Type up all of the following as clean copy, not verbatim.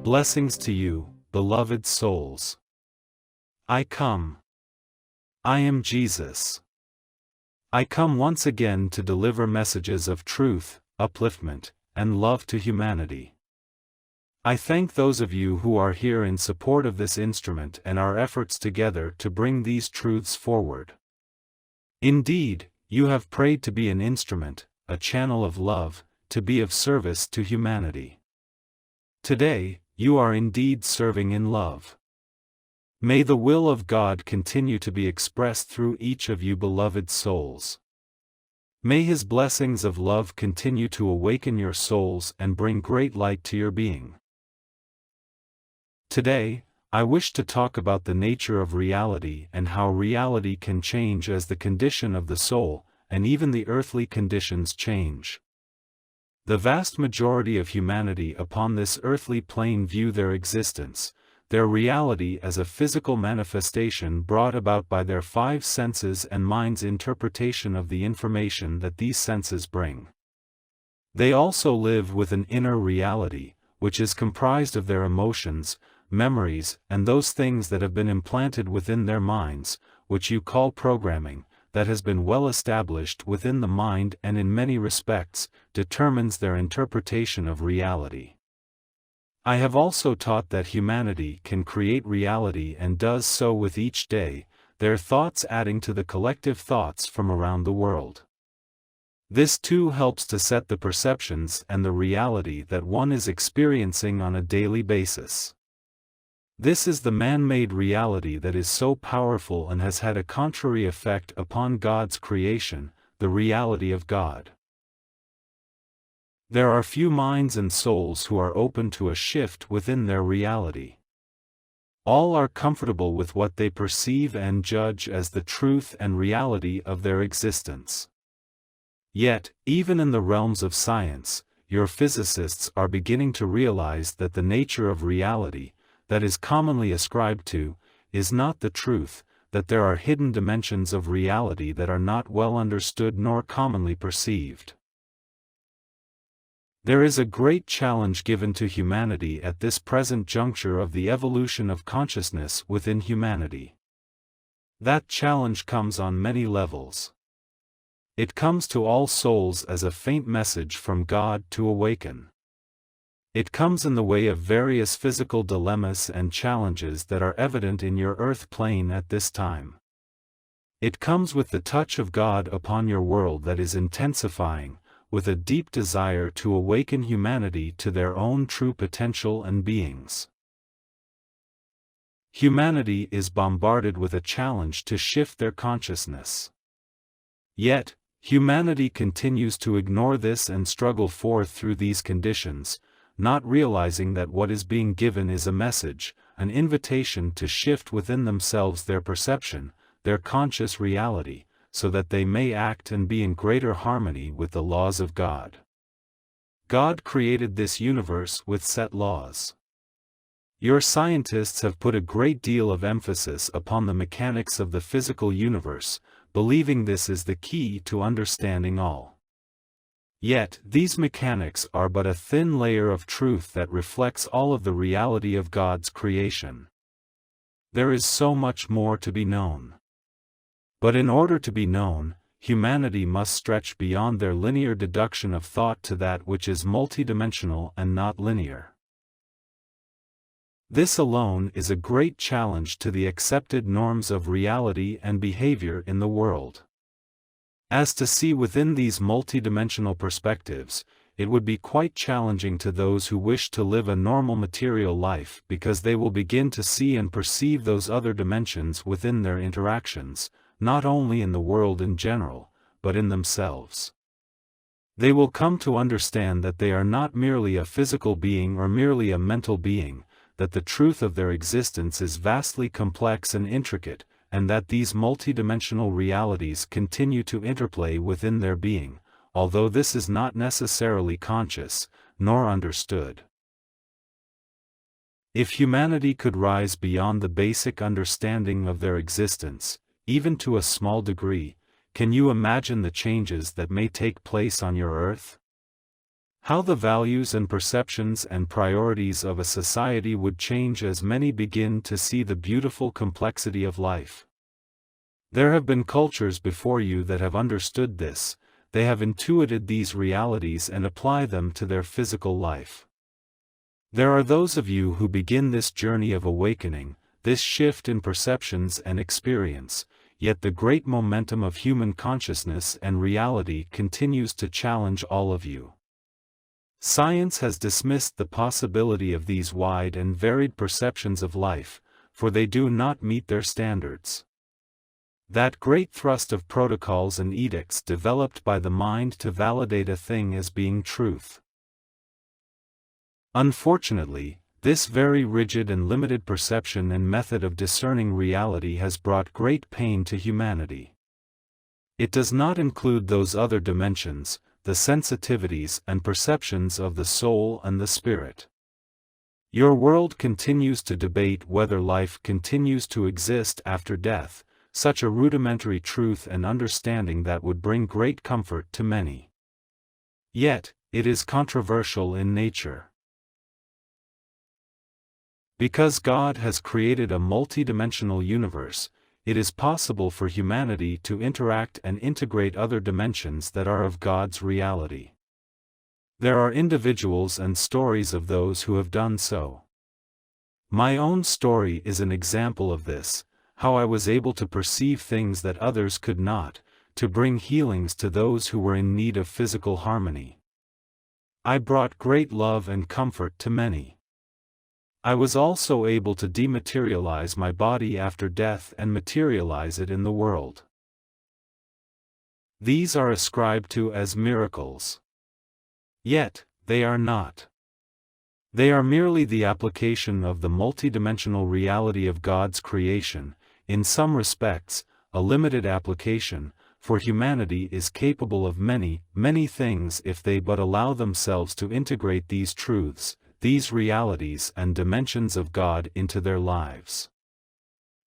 Blessings to you, beloved souls. I come. I am Jesus. I come once again to deliver messages of truth, upliftment, and love to humanity. I thank those of you who are here in support of this instrument and our efforts together to bring these truths forward. Indeed, you have prayed to be an instrument, a channel of love, to be of service to humanity. Today, you are indeed serving in love. May the will of God continue to be expressed through each of you beloved souls. May His blessings of love continue to awaken your souls and bring great light to your being. Today, I wish to talk about the nature of reality and how reality can change as the condition of the soul, and even the earthly conditions change. The vast majority of humanity upon this earthly plane view their existence, their reality as a physical manifestation brought about by their five senses and mind's interpretation of the information that these senses bring. They also live with an inner reality, which is comprised of their emotions, memories, and those things that have been implanted within their minds, which you call programming, that has been well established within the mind and in many respects, determines their interpretation of reality. I have also taught that humanity can create reality and does so with each day, their thoughts adding to the collective thoughts from around the world. This too helps to set the perceptions and the reality that one is experiencing on a daily basis. This is the man-made reality that is so powerful and has had a contrary effect upon God's creation, the reality of God. There are few minds and souls who are open to a shift within their reality. All are comfortable with what they perceive and judge as the truth and reality of their existence. Yet, even in the realms of science, your physicists are beginning to realize that the nature of reality, that is commonly ascribed to, is not the truth, that there are hidden dimensions of reality that are not well understood nor commonly perceived. There is a great challenge given to humanity at this present juncture of the evolution of consciousness within humanity. That challenge comes on many levels. It comes to all souls as a faint message from God to awaken. It comes in the way of various physical dilemmas and challenges that are evident in your earth plane at this time. It comes with the touch of God upon your world that is intensifying, with a deep desire to awaken humanity to their own true potential and beings. Humanity is bombarded with a challenge to shift their consciousness. Yet, humanity continues to ignore this and struggle forth through these conditions, not realizing that what is being given is a message, an invitation to shift within themselves their perception, their conscious reality, so that they may act and be in greater harmony with the laws of God. God created this universe with set laws. Your scientists have put a great deal of emphasis upon the mechanics of the physical universe, believing this is the key to understanding all. Yet, these mechanics are but a thin layer of truth that reflects all of the reality of God's creation. There is so much more to be known. But in order to be known, humanity must stretch beyond their linear deduction of thought to that which is multidimensional and not linear. This alone is a great challenge to the accepted norms of reality and behavior in the world. As to see within these multidimensional perspectives, it would be quite challenging to those who wish to live a normal material life because they will begin to see and perceive those other dimensions within their interactions, not only in the world in general, but in themselves. They will come to understand that they are not merely a physical being or merely a mental being, that the truth of their existence is vastly complex and intricate, and that these multidimensional realities continue to interplay within their being, although this is not necessarily conscious, nor understood. If humanity could rise beyond the basic understanding of their existence, even to a small degree, can you imagine the changes that may take place on your earth? How the values and perceptions and priorities of a society would change as many begin to see the beautiful complexity of life. There have been cultures before you that have understood this, they have intuited these realities and apply them to their physical life. There are those of you who begin this journey of awakening, this shift in perceptions and experience, yet the great momentum of human consciousness and reality continues to challenge all of you. Science has dismissed the possibility of these wide and varied perceptions of life, for they do not meet their standards. That great thrust of protocols and edicts developed by the mind to validate a thing as being truth. Unfortunately, this very rigid and limited perception and method of discerning reality has brought great pain to humanity. It does not include those other dimensions, the sensitivities and perceptions of the soul and the spirit. Your world continues to debate whether life continues to exist after death, such a rudimentary truth and understanding that would bring great comfort to many. Yet, it is controversial in nature. Because God has created a multidimensional universe, it is possible for humanity to interact and integrate other dimensions that are of God's reality. There are individuals and stories of those who have done so. My own story is an example of this, how I was able to perceive things that others could not, to bring healings to those who were in need of physical harmony. I brought great love and comfort to many. I was also able to dematerialize my body after death and materialize it in the world. These are ascribed to as miracles. Yet, they are not. They are merely the application of the multidimensional reality of God's creation, in some respects, a limited application, for humanity is capable of many, many things if they but allow themselves to integrate these truths, these realities and dimensions of God into their lives.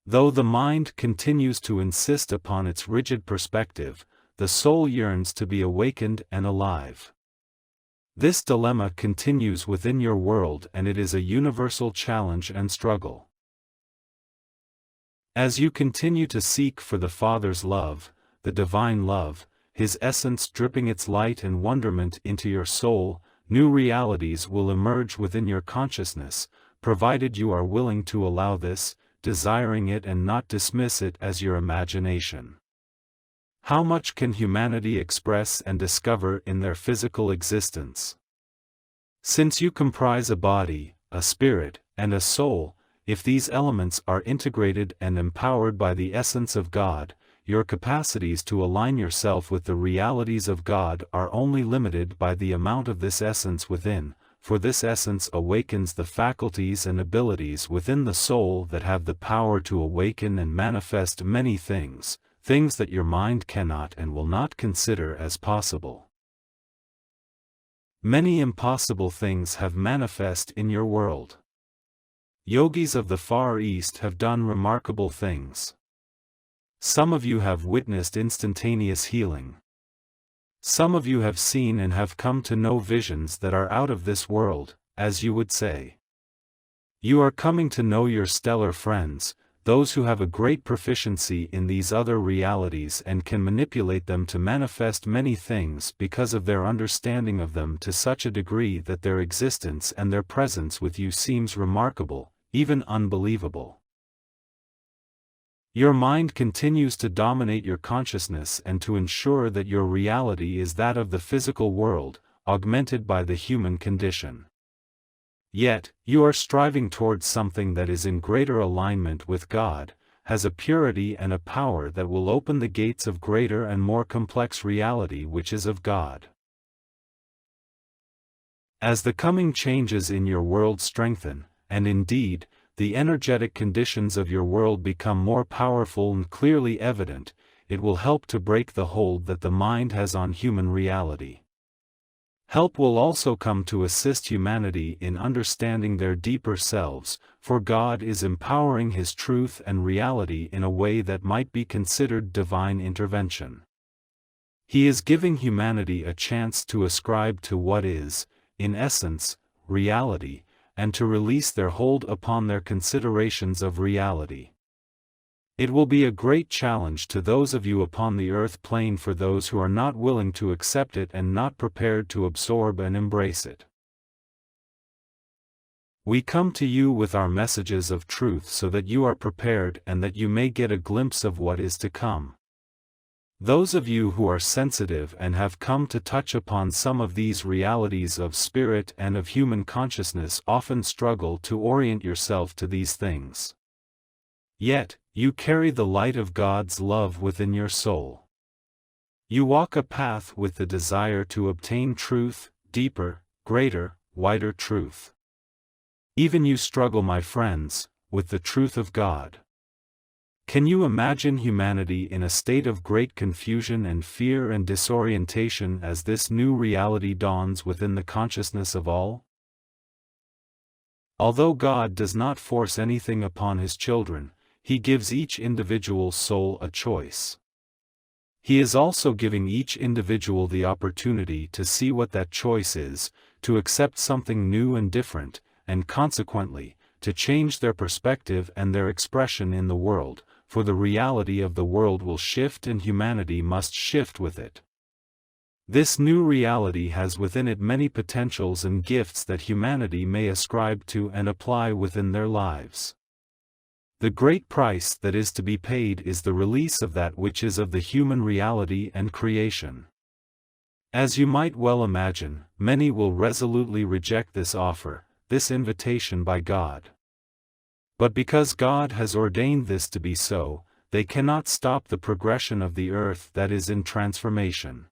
Though the mind continues to insist upon its rigid perspective, the soul yearns to be awakened and alive. This dilemma continues within your world and it is a universal challenge and struggle. As you continue to seek for the Father's love, the divine love, His essence dripping its light and wonderment into your soul, new realities will emerge within your consciousness, provided you are willing to allow this, desiring it and not dismiss it as your imagination. How much can humanity express and discover in their physical existence? Since you comprise a body, a spirit, and a soul, if these elements are integrated and empowered by the essence of God, your capacities to align yourself with the realities of God are only limited by the amount of this essence within, for this essence awakens the faculties and abilities within the soul that have the power to awaken and manifest many things, things that your mind cannot and will not consider as possible. Many impossible things have manifest in your world. Yogis of the Far East have done remarkable things. Some of you have witnessed instantaneous healing. Some of you have seen and have come to know visions that are out of this world, as you would say. You are coming to know your stellar friends, those who have a great proficiency in these other realities and can manipulate them to manifest many things because of their understanding of them to such a degree that their existence and their presence with you seems remarkable, even unbelievable. Your mind continues to dominate your consciousness and to ensure that your reality is that of the physical world, augmented by the human condition. Yet, you are striving towards something that is in greater alignment with God, has a purity and a power that will open the gates of greater and more complex reality which is of God. As the coming changes in your world strengthen, and indeed, the energetic conditions of your world become more powerful and clearly evident, it will help to break the hold that the mind has on human reality. Help will also come to assist humanity in understanding their deeper selves, for God is empowering His truth and reality in a way that might be considered divine intervention. He is giving humanity a chance to ascribe to what is, in essence, reality, and to release their hold upon their considerations of reality. It will be a great challenge to those of you upon the earth plane for those who are not willing to accept it and not prepared to absorb and embrace it. We come to you with our messages of truth so that you are prepared and that you may get a glimpse of what is to come. Those of you who are sensitive and have come to touch upon some of these realities of spirit and of human consciousness often struggle to orient yourself to these things. Yet, you carry the light of God's love within your soul. You walk a path with the desire to obtain truth, deeper, greater, wider truth. Even you struggle, my friends, with the truth of God. Can you imagine humanity in a state of great confusion and fear and disorientation as this new reality dawns within the consciousness of all? Although God does not force anything upon His children, He gives each individual soul a choice. He is also giving each individual the opportunity to see what that choice is, to accept something new and different, and consequently, to change their perspective and their expression in the world, for the reality of the world will shift and humanity must shift with it. This new reality has within it many potentials and gifts that humanity may ascribe to and apply within their lives. The great price that is to be paid is the release of that which is of the human reality and creation. As you might well imagine, many will resolutely reject this offer, this invitation by God. But because God has ordained this to be so, they cannot stop the progression of the earth that is in transformation.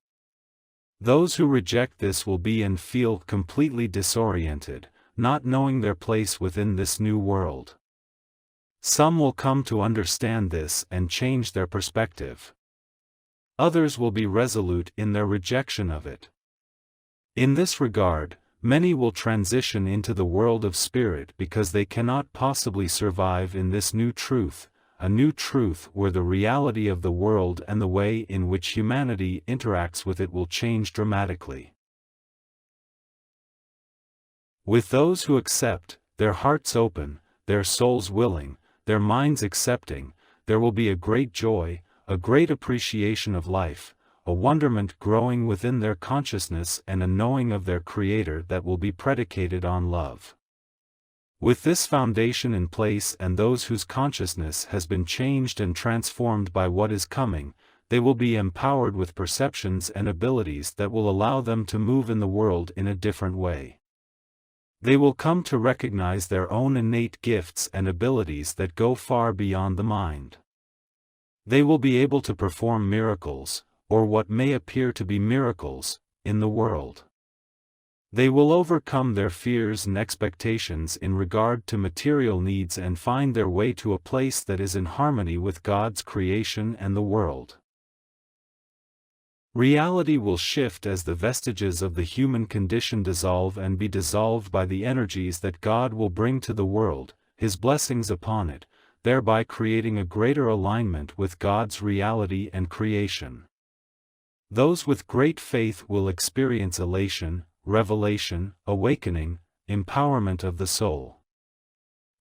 Those who reject this will be and feel completely disoriented, not knowing their place within this new world. Some will come to understand this and change their perspective. Others will be resolute in their rejection of it. In this regard, many will transition into the world of spirit because they cannot possibly survive in this new truth, a new truth where the reality of the world and the way in which humanity interacts with it will change dramatically. With those who accept, their hearts open, their souls willing, their minds accepting, there will be a great joy, a great appreciation of life, a wonderment growing within their consciousness and a knowing of their Creator that will be predicated on love. With this foundation in place and those whose consciousness has been changed and transformed by what is coming, they will be empowered with perceptions and abilities that will allow them to move in the world in a different way. They will come to recognize their own innate gifts and abilities that go far beyond the mind. They will be able to perform miracles, or what may appear to be miracles, in the world. They will overcome their fears and expectations in regard to material needs and find their way to a place that is in harmony with God's creation and the world. Reality will shift as the vestiges of the human condition dissolve and be dissolved by the energies that God will bring to the world, His blessings upon it, thereby creating a greater alignment with God's reality and creation. Those with great faith will experience elation, revelation, awakening, empowerment of the soul.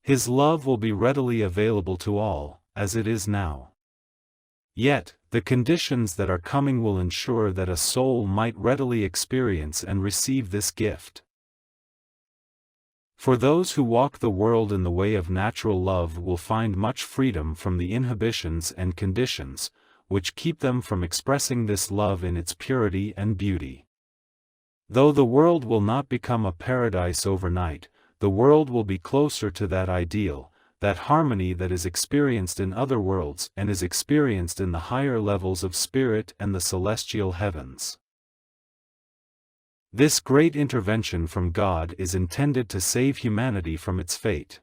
His love will be readily available to all, as it is now. Yet, the conditions that are coming will ensure that a soul might readily experience and receive this gift. For those who walk the world in the way of natural love will find much freedom from the inhibitions and conditions, which keep them from expressing this love in its purity and beauty. Though the world will not become a paradise overnight, the world will be closer to that ideal, that harmony that is experienced in other worlds and is experienced in the higher levels of spirit and the celestial heavens. This great intervention from God is intended to save humanity from its fate.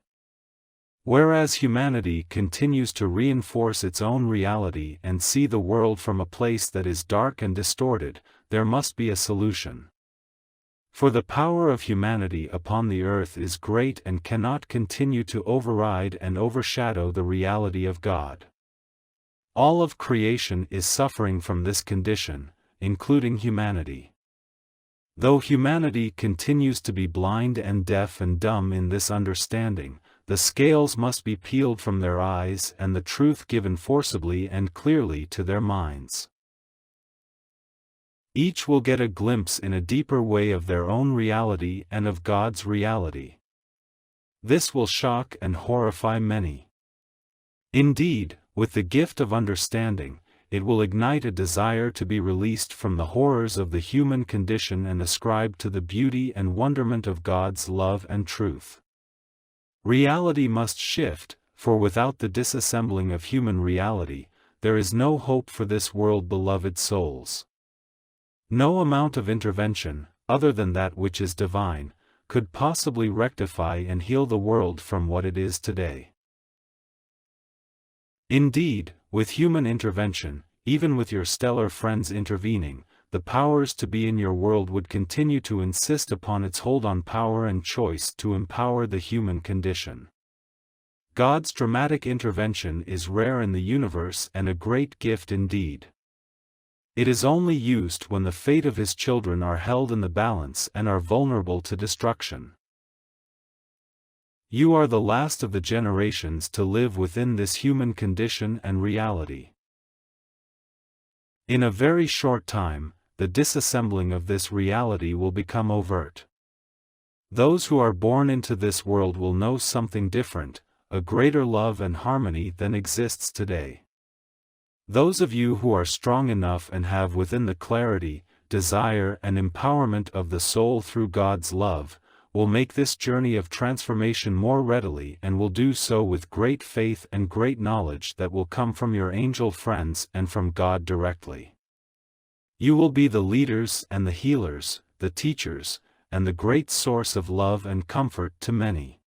Whereas humanity continues to reinforce its own reality and see the world from a place that is dark and distorted, there must be a solution. For the power of humanity upon the earth is great and cannot continue to override and overshadow the reality of God. All of creation is suffering from this condition, including humanity. Though humanity continues to be blind and deaf and dumb in this understanding, the scales must be peeled from their eyes and the truth given forcibly and clearly to their minds. Each will get a glimpse in a deeper way of their own reality and of God's reality. This will shock and horrify many. Indeed, with the gift of understanding, it will ignite a desire to be released from the horrors of the human condition and ascribe to the beauty and wonderment of God's love and truth. Reality must shift, for without the disassembling of human reality, there is no hope for this world, beloved souls. No amount of intervention, other than that which is divine, could possibly rectify and heal the world from what it is today. Indeed, with human intervention, even with your stellar friends intervening, the powers to be in your world would continue to insist upon its hold on power and choice to empower the human condition. God's dramatic intervention is rare in the universe and a great gift indeed. It is only used when the fate of His children are held in the balance and are vulnerable to destruction. You are the last of the generations to live within this human condition and reality. In a very short time, the disassembling of this reality will become overt. Those who are born into this world will know something different, a greater love and harmony than exists today. Those of you who are strong enough and have within the clarity, desire and empowerment of the soul through God's love, will make this journey of transformation more readily and will do so with great faith and great knowledge that will come from your angel friends and from God directly. You will be the leaders and the healers, the teachers, and the great source of love and comfort to many.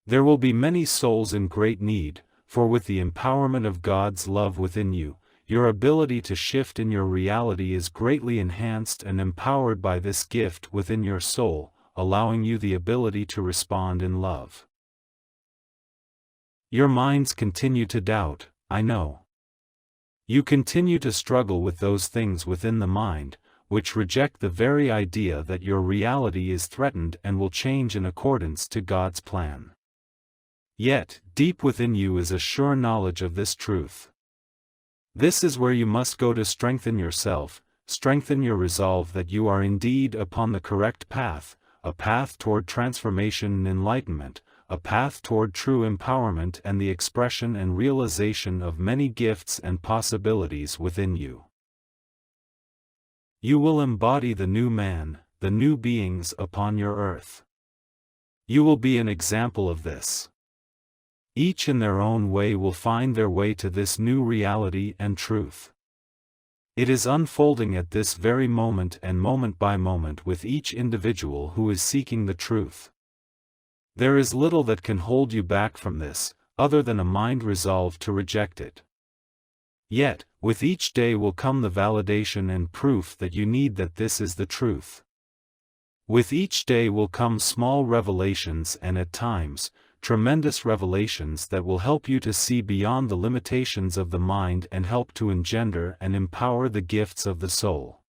There will be many souls in great need, for with the empowerment of God's love within you, your ability to shift in your reality is greatly enhanced and empowered by this gift within your soul, allowing you the ability to respond in love. Your minds continue to doubt, I know. You continue to struggle with those things within the mind, which reject the very idea that your reality is threatened and will change in accordance to God's plan. Yet, deep within you is a sure knowledge of this truth. This is where you must go to strengthen yourself, strengthen your resolve that you are indeed upon the correct path, a path toward transformation and enlightenment, a path toward true empowerment and the expression and realization of many gifts and possibilities within you. You will embody the new man, the new beings upon your earth. You will be an example of this. Each in their own way will find their way to this new reality and truth. It is unfolding at this very moment and moment by moment with each individual who is seeking the truth. There is little that can hold you back from this, other than a mind resolved to reject it. Yet, with each day will come the validation and proof that you need that this is the truth. With each day will come small revelations and at times, tremendous revelations that will help you to see beyond the limitations of the mind and help to engender and empower the gifts of the soul.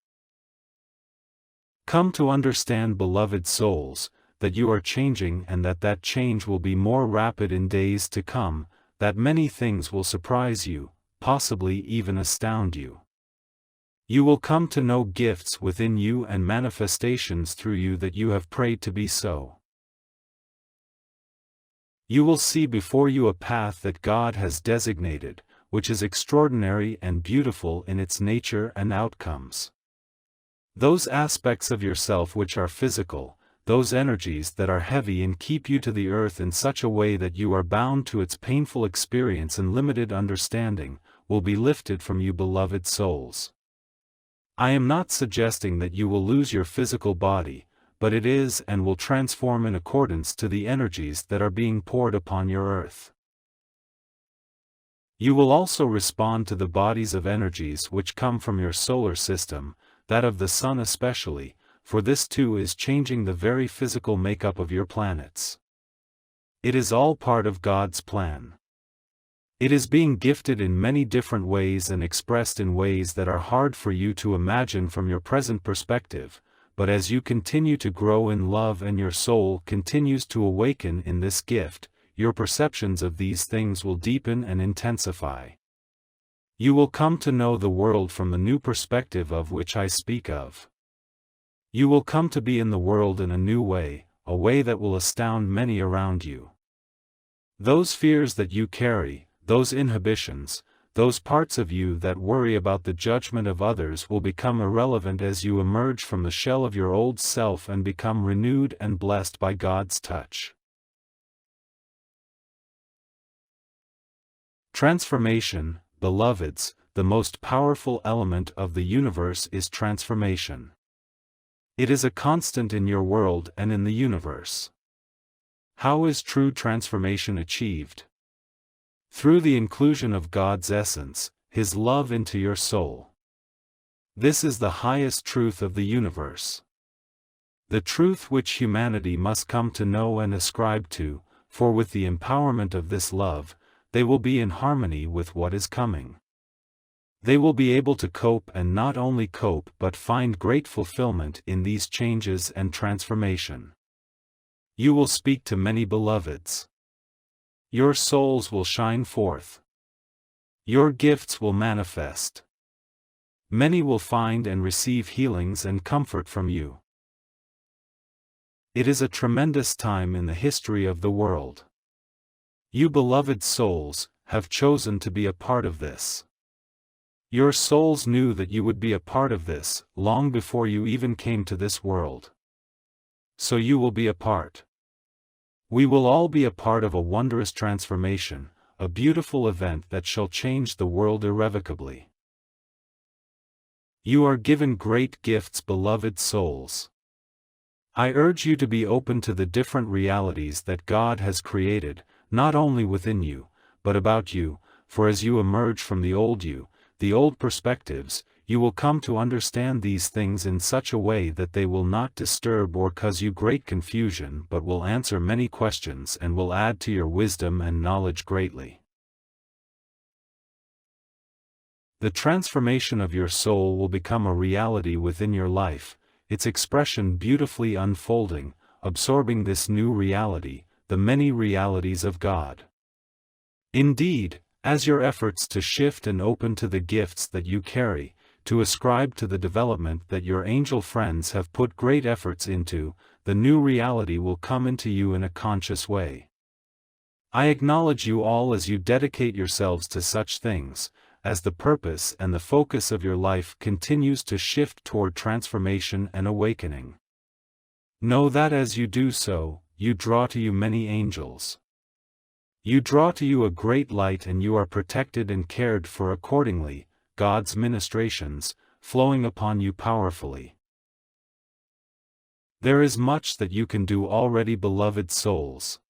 Come to understand, beloved souls, that you are changing and that change will be more rapid in days to come, that many things will surprise you, possibly even astound you. You will come to know gifts within you and manifestations through you that you have prayed to be so. You will see before you a path that God has designated, which is extraordinary and beautiful in its nature and outcomes. Those aspects of yourself which are physical, those energies that are heavy and keep you to the earth in such a way that you are bound to its painful experience and limited understanding, will be lifted from you, beloved souls. I am not suggesting that you will lose your physical body, but it is and will transform in accordance to the energies that are being poured upon your earth. You will also respond to the bodies of energies which come from your solar system, that of the sun especially, for this too is changing the very physical makeup of your planets. It is all part of God's plan. It is being gifted in many different ways and expressed in ways that are hard for you to imagine from your present perspective, but as you continue to grow in love and your soul continues to awaken in this gift, your perceptions of these things will deepen and intensify. You will come to know the world from the new perspective of which I speak of. You will come to be in the world in a new way, a way that will astound many around you. Those fears that you carry, those inhibitions, those parts of you that worry about the judgment of others will become irrelevant as you emerge from the shell of your old self and become renewed and blessed by God's touch. Transformation, beloveds, the most powerful element of the universe is transformation. It is a constant in your world and in the universe. How is true transformation achieved? Through the inclusion of God's essence, His love into your soul. This is the highest truth of the universe. The truth which humanity must come to know and ascribe to, for with the empowerment of this love, they will be in harmony with what is coming. They will be able to cope and not only cope but find great fulfillment in these changes and transformation. You will speak to many beloveds. Your souls will shine forth. Your gifts will manifest. Many will find and receive healings and comfort from you. It is a tremendous time in the history of the world. You beloved souls have chosen to be a part of this. Your souls knew that you would be a part of this long before you even came to this world. So you will be a part. We will all be a part of a wondrous transformation, a beautiful event that shall change the world irrevocably. You are given great gifts, beloved souls. I urge you to be open to the different realities that God has created, not only within you, but about you, for as you emerge from the old perspectives, you will come to understand these things in such a way that they will not disturb or cause you great confusion but will answer many questions and will add to your wisdom and knowledge greatly. The transformation of your soul will become a reality within your life, its expression beautifully unfolding, absorbing this new reality, the many realities of God. Indeed, as your efforts to shift and open to the gifts that you carry, to ascribe to the development that your angel friends have put great efforts into, the new reality will come into you in a conscious way. I acknowledge you all as you dedicate yourselves to such things, as the purpose and the focus of your life continues to shift toward transformation and awakening. Know that as you do so, you draw to you many angels. You draw to you a great light and you are protected and cared for accordingly, God's ministrations, flowing upon you powerfully. There is much that you can do already, beloved souls.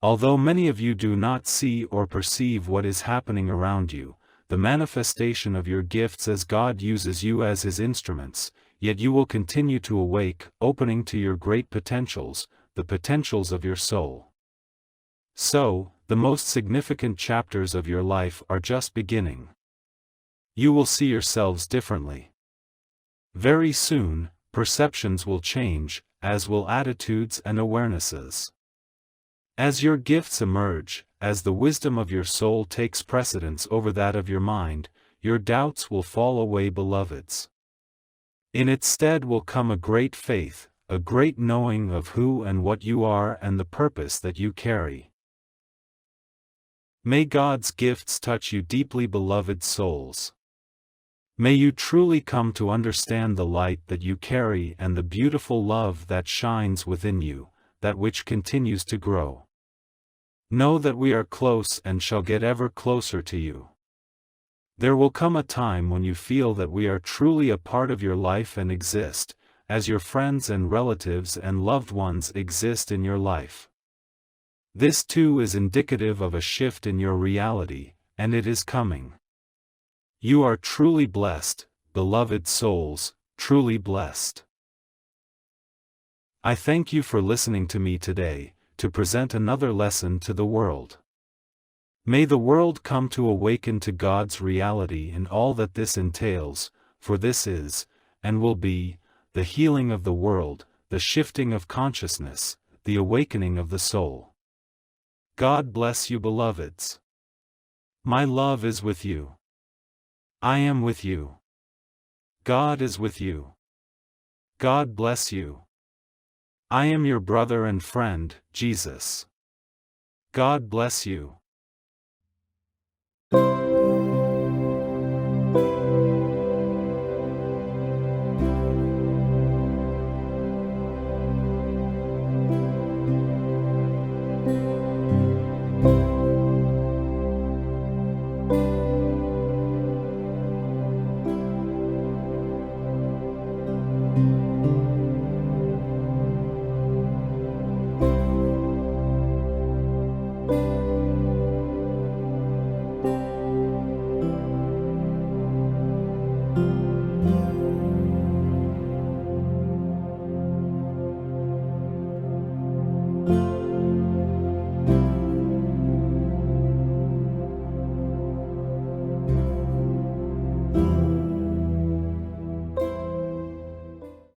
Although many of you do not see or perceive what is happening around you, the manifestation of your gifts as God uses you as His instruments, yet you will continue to awake, opening to your great potentials, the potentials of your soul. So, the most significant chapters of your life are just beginning. You will see yourselves differently. Very soon, perceptions will change, as will attitudes and awarenesses. As your gifts emerge, as the wisdom of your soul takes precedence over that of your mind, your doubts will fall away, beloveds. In its stead will come a great faith, a great knowing of who and what you are and the purpose that you carry. May God's gifts touch you deeply, beloved souls. May you truly come to understand the light that you carry and the beautiful love that shines within you, that which continues to grow. Know that we are close and shall get ever closer to you. There will come a time when you feel that we are truly a part of your life and exist, as your friends and relatives and loved ones exist in your life. This too is indicative of a shift in your reality, and it is coming. You are truly blessed, beloved souls, truly blessed. I thank you for listening to me today, to present another lesson to the world. May the world come to awaken to God's reality in all that this entails, for this is, and will be, the healing of the world, the shifting of consciousness, the awakening of the soul. God bless you, beloveds. My love is with you. I am with you. God is with you. God bless you. I am your brother and friend, Jesus. God bless you.